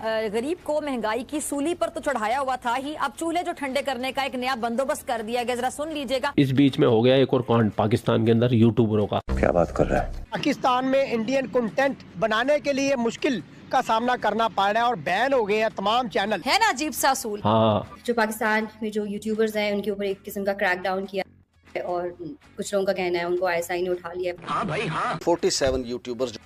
गरीब को महंगाई की सूली पर तो चढ़ाया हुआ था ही, अब चूल्हे जो ठंडे करने का एक नया बंदोबस्त कर दिया गया, जरा सुन लीजिएगा। इस बीच में हो गया एक और कांड पाकिस्तान के अंदर यूट्यूबरों का। क्या बात कर रहा है? पाकिस्तान में इंडियन कंटेंट बनाने के लिए मुश्किल का सामना करना पड़ रहा है और बैन हो गए हैं तमाम चैनल। है ना अजीब सा असूल। हाँ, जो पाकिस्तान में जो यूट्यूबर्स हैं उनके ऊपर एक किस्म का क्रैकडाउन किया है और कुछ लोगों का कहना है उनको आईएसआई ने उठा लिया। हाँ भाई हाँ। 47 यूट्यूबर्स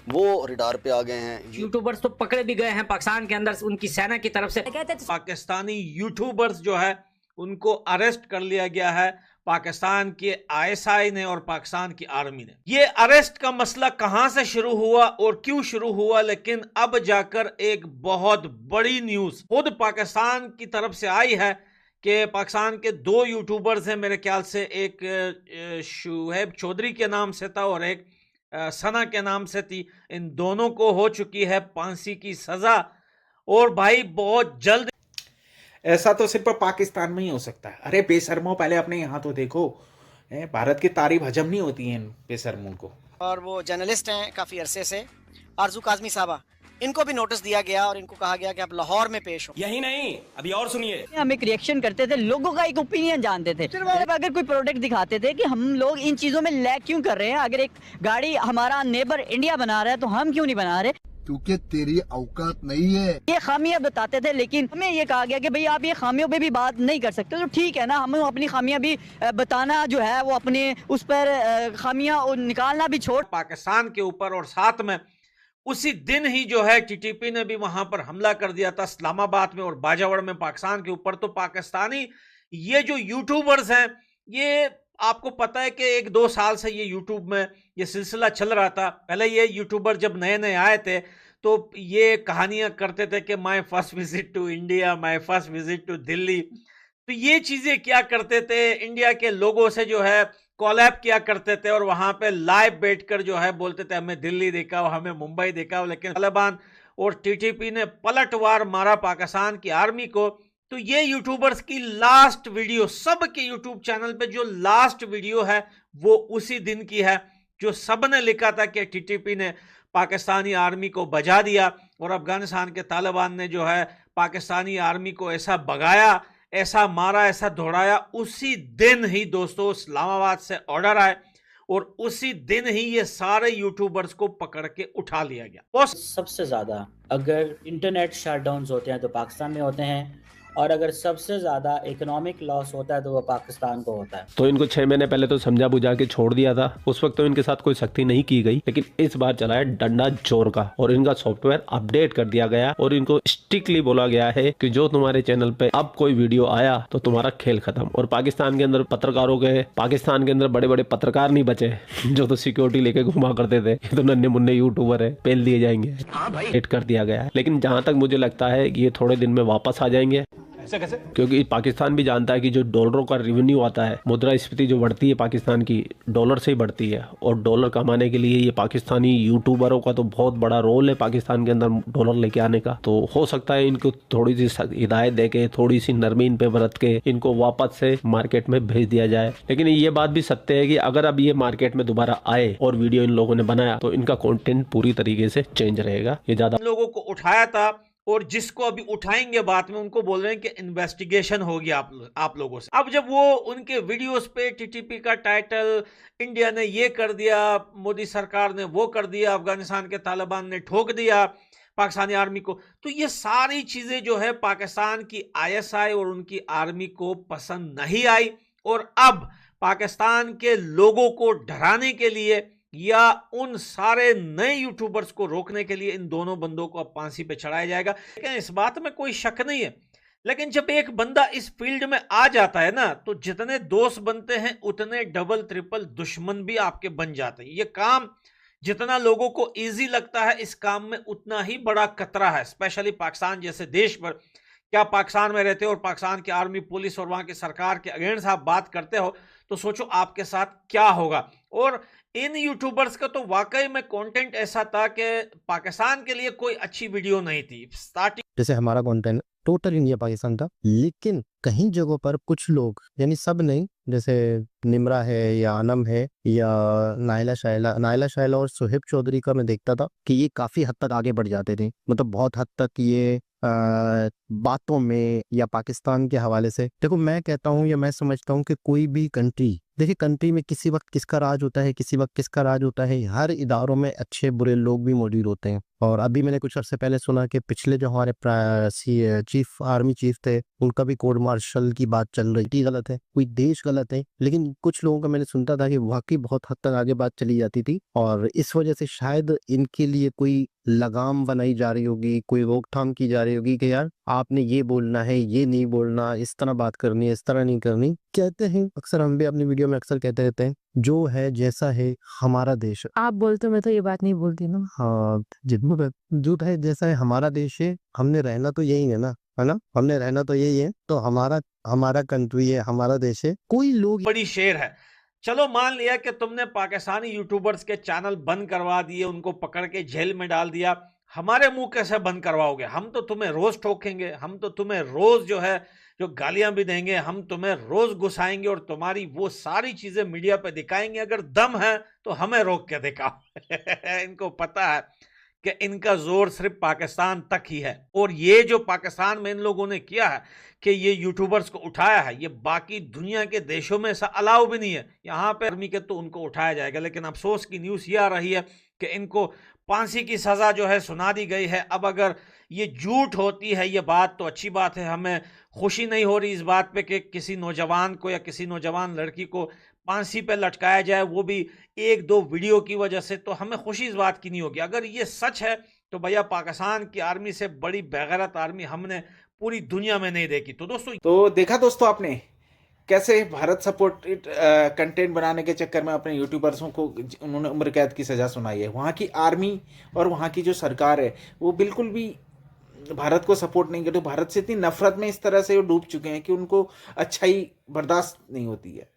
वो रिडार पे आ गए हैं। यूट्यूबर्स तो पकड़े भी गए हैं पाकिस्तान के अंदर उनकी सेना की तरफ से। पाकिस्तानी यूट्यूबर्स जो है उनको अरेस्ट कर लिया गया है पाकिस्तान के आईएसआई ने और पाकिस्तान की आर्मी ने। ये अरेस्ट का मसला कहां से शुरू हुआ और क्यों शुरू हुआ, लेकिन अब जाकर एक बहुत बड़ी न्यूज खुद पाकिस्तान की तरफ से आई है कि पाकिस्तान के 2 यूट्यूबर्स हैं, मेरे ख्याल से एक शुएब चौधरी के नाम से था और एक सना के नाम से थी। इन दोनों को हो चुकी है फांसी की सजा और भाई बहुत जल्द। ऐसा तो सिर्फ पाकिस्तान में ही हो सकता है। अरे बेशर्मो, पहले अपने यहाँ तो देखो, भारत की तारीफ हजम नहीं होती है इन बेशर्मों को। और वो जर्नलिस्ट हैं काफी अरसे से, आरजू काजमी साहबा, इनको भी नोटिस दिया गया और इनको कहा गया कि आप लाहौर में पेश हो। यही नहीं, अभी और सुनिए। हम एक रिएक्शन करते थे, लोगों का एक ओपिनियन जानते थे। सिर्फ अगर कोई प्रोडक्ट दिखाते थे कि हम लोग इन चीजों में लैग क्यों कर रहे हैं, अगर एक गाड़ी हमारा नेबर इंडिया बना रहा है तो हम क्यों नहीं बना रहे, क्योंकि तेरी औकात नहीं है। ये खामियां बताते थे। लेकिन हमें ये कहा गया कि भाई आप ये खामियों पे भी बात नहीं कर सकते, तो ठीक है ना, हमें अपनी खामियां भी बताना जो है वो अपने उस पर खामियां निकालना भी छोड़। पाकिस्तान के ऊपर और साथ में उसी दिन ही जो है टीटीपी ने भी वहां पर हमला कर दिया था इस्लामाबाद में और बाजावड़ में पाकिस्तान के ऊपर। तो पाकिस्तानी ये जो यूट्यूबर्स हैं, ये आपको पता है कि 1-2 साल से ये यूट्यूब में ये सिलसिला चल रहा था। पहले ये यूट्यूबर जब नए नए आए थे तो ये कहानियां करते थे कि my first visit to India, my first visit to Delhi. तो ये चीजें क्या करते थे, इंडिया के लोगों से जो है कोलैब किया करते थे और वहां पे लाइव बैठकर जो है बोलते थे हमें दिल्ली दिखाओ, हमें मुंबई दिखाओ। लेकिन तालिबान और टीटीपी ने पलटवार मारा पाकिस्तान की आर्मी को। तो ये यूट्यूबर्स की लास्ट वीडियो, सब के यूट्यूब चैनल पे जो लास्ट वीडियो है वो उसी दिन की है, जो सबने लिखा था कि टीटीपी ने पाकिस्तानी आर्मी को बजा दिया और अफगानिस्तान के तालिबान ने जो है पाकिस्तानी आर्मी को ऐसा भगाया, ऐसा मारा, ऐसा दौड़ाया। उसी दिन ही दोस्तों इस्लामाबाद से ऑर्डर आए और उसी दिन ही ये सारे यूट्यूबर्स को पकड़ के उठा लिया गया। सबसे ज्यादा अगर इंटरनेट शटडाउन्स होते हैं तो पाकिस्तान में होते हैं, और अगर सबसे ज्यादा इकोनॉमिक लॉस होता है तो वो पाकिस्तान को होता है। तो इनको 6 महीने पहले तो समझा बुझा के छोड़ दिया था, उस वक्त तो इनके साथ कोई सख्ती नहीं की गई। लेकिन इस बार चला है डंडा जोर का और इनका सॉफ्टवेयर अपडेट कर दिया गया और इनको स्ट्रिक्टली बोला गया है कि जो तुम्हारे चैनल पे अब कोई वीडियो आया तो तुम्हारा खेल खत्म। और पाकिस्तान के अंदर पत्रकारों के, पाकिस्तान के अंदर बड़े बड़े पत्रकार नहीं बचे जो तो सिक्योरिटी लेके घुमा करते थे, ये तो नन्हे मुन्ने यूट्यूबर है, पेल दिए जाएंगे। हिट कर दिया गया है। लेकिन जहां तक मुझे लगता है कि ये थोड़े दिन में वापस आ जाएंगे। कैसे? क्योंकि पाकिस्तान भी जानता है कि जो डॉलरों का रेवेन्यू आता है, मुद्रास्फीति जो बढ़ती है पाकिस्तान की, डॉलर से ही बढ़ती है। और डॉलर कमाने के लिए ये पाकिस्तानी यूट्यूबरों का तो बहुत बड़ा रोल है पाकिस्तान के अंदर डॉलर लेके आने का। तो हो सकता है इनको थोड़ी सी हिदायत दे के, थोड़ी सी नरमी इन पे बरत के इनको वापस से मार्केट में भेज दिया जाए। लेकिन ये बात भी सत्य है कि अगर अब ये मार्केट में दोबारा आए और वीडियो इन लोगों ने बनाया तो इनका कंटेंट पूरी तरीके से चेंज रहेगा। ये ज्यादा लोगों को उठाया था और जिसको अभी उठाएंगे बाद में उनको बोल रहे हैं कि इन्वेस्टिगेशन होगी आप लोगों से। अब जब वो उनके वीडियोस पे टीटीपी का टाइटल, इंडिया ने ये कर दिया, मोदी सरकार ने वो कर दिया, अफगानिस्तान के तालिबान ने ठोक दिया पाकिस्तानी आर्मी को, तो ये सारी चीजें जो है पाकिस्तान की आईएसआई और उनकी आर्मी को पसंद नहीं आई। और अब पाकिस्तान के लोगों को डराने के लिए या उन सारे नए यूट्यूबर्स को रोकने के लिए इन दोनों बंदों को अब फांसी पे चढ़ाया जाएगा। लेकिन इस बात में कोई शक नहीं है, लेकिन जब एक बंदा इस फील्ड में आ जाता है ना, तो जितने दोस्त बनते हैं उतने डबल ट्रिपल दुश्मन भी आपके बन जाते हैं। ये काम जितना लोगों को इजी लगता है, इस काम में उतना ही बड़ा खतरा है, स्पेशली पाकिस्तान जैसे देश पर। क्या पाकिस्तान में रहते हो और पाकिस्तान की आर्मी, पुलिस और वहां की सरकार के अगेंस्ट आप बात करते हो तो सोचो आपके साथ क्या होगा। और इन यूट्यूबर्स का तो वाकई में कंटेंट ऐसा था कि पाकिस्तान के लिए कोई अच्छी वीडियो नहीं थी। स्टार्टिंग जैसे हमारा कंटेंट टोटल इंडिया पाकिस्तान था। लेकिन कहीं जगहों पर कुछ लोग, यानी सब नहीं, जैसे निमरा है या अनम है या नायला शायला और सुहेब चौधरी का मैं देखता था कि ये काफी हद तक आगे बढ़ जाते थे, मतलब बहुत हद तक ये बातों में या पाकिस्तान के हवाले से। देखो मैं कहता हूँ या मैं समझता हूँ कि कोई भी कंट्री, देखिए कंट्री में किसी वक्त किसका राज होता है, किसी वक्त किसका राज होता है। हर इदारों में अच्छे बुरे लोग भी मौजूद होते हैं। और अभी मैंने कुछ अर्से पहले सुना कि पिछले जो हमारे चीफ आर्मी चीफ थे उनका भी कोर्ट मार्शल की बात चल रही थी। गलत है, कोई देश गलत है, लेकिन कुछ लोगों का मैंने सुनता था कि वाकई बहुत हद तक आगे बात चली जाती थी और इस वजह से शायद इनके लिए कोई लगाम बनाई जा रही होगी, कोई रोकथाम की जा रही होगी कि यार आपने ये बोलना है, ये नहीं बोलना, इस तरह बात करनी है, इस तरह नहीं करनी। कहते हैं अक्सर, हम भी अपनी वीडियो में अक्सर कहते रहते हैं, जो है जैसा है हमारा देश। आप बोलते हो, मैं तो ये बात नहीं बोलती ना। हाँ, जो है जैसा है हमारा देश है, हमने रहना तो यही है ना, है ना, हमने रहना तो यही है, तो हमारा कंट्री है, हमारा देश है। कोई लोग बड़ी शेर है। चलो मान लिया कि तुमने पाकिस्तानी यूट्यूबर्स के चैनल बंद करवा दिए, उनको पकड़ के जेल में डाल दिया, हमारे मुंह कैसे बंद करवाओगे? हम तो तुम्हें रोज ठोकेंगे, हम तो तुम्हें रोज जो गालियां भी देंगे, हम तुम्हें रोज गुस्साएंगे और तुम्हारी वो सारी चीजें मीडिया पे दिखाएंगे। अगर दम है तो हमें रोक के दिखाओ। इनको पता है कि इनका जोर सिर्फ पाकिस्तान तक ही है और ये जो पाकिस्तान में इन लोगों ने किया है कि ये यूट्यूबर्स को उठाया है, ये बाकी दुनिया के देशों में ऐसा अलाउ भी नहीं है। यहाँ पे आर्मी के तो उनको उठाया जाएगा, लेकिन अफसोस की न्यूज़ ये आ रही है कि इनको फांसी की सज़ा जो है सुना दी गई है। अब अगर ये झूठ होती है ये बात तो अच्छी बात है, हमें खुशी नहीं हो रही इस बात पे कि किसी नौजवान को या किसी नौजवान लड़की को फांसी पे लटकाया जाए, वो भी एक दो वीडियो की वजह से, तो हमें खुशी इस बात की नहीं होगी। अगर ये सच है तो भैया पाकिस्तान की आर्मी से बड़ी बेगैरत आर्मी हमने पूरी दुनिया में नहीं देखी। तो दोस्तों, तो देखा दोस्तों आपने कैसे भारत सपोर्टेड कंटेंट बनाने के चक्कर में अपने यूट्यूबर्सों को उन्होंने उम्र कैद की सज़ा सुनाई है। वहाँ की आर्मी और वहाँ की जो सरकार है वो बिल्कुल भी भारत को सपोर्ट नहीं करती। भारत से इतनी नफरत में इस तरह से वो डूब चुके हैं कि उनको अच्छाई बर्दाश्त नहीं होती है।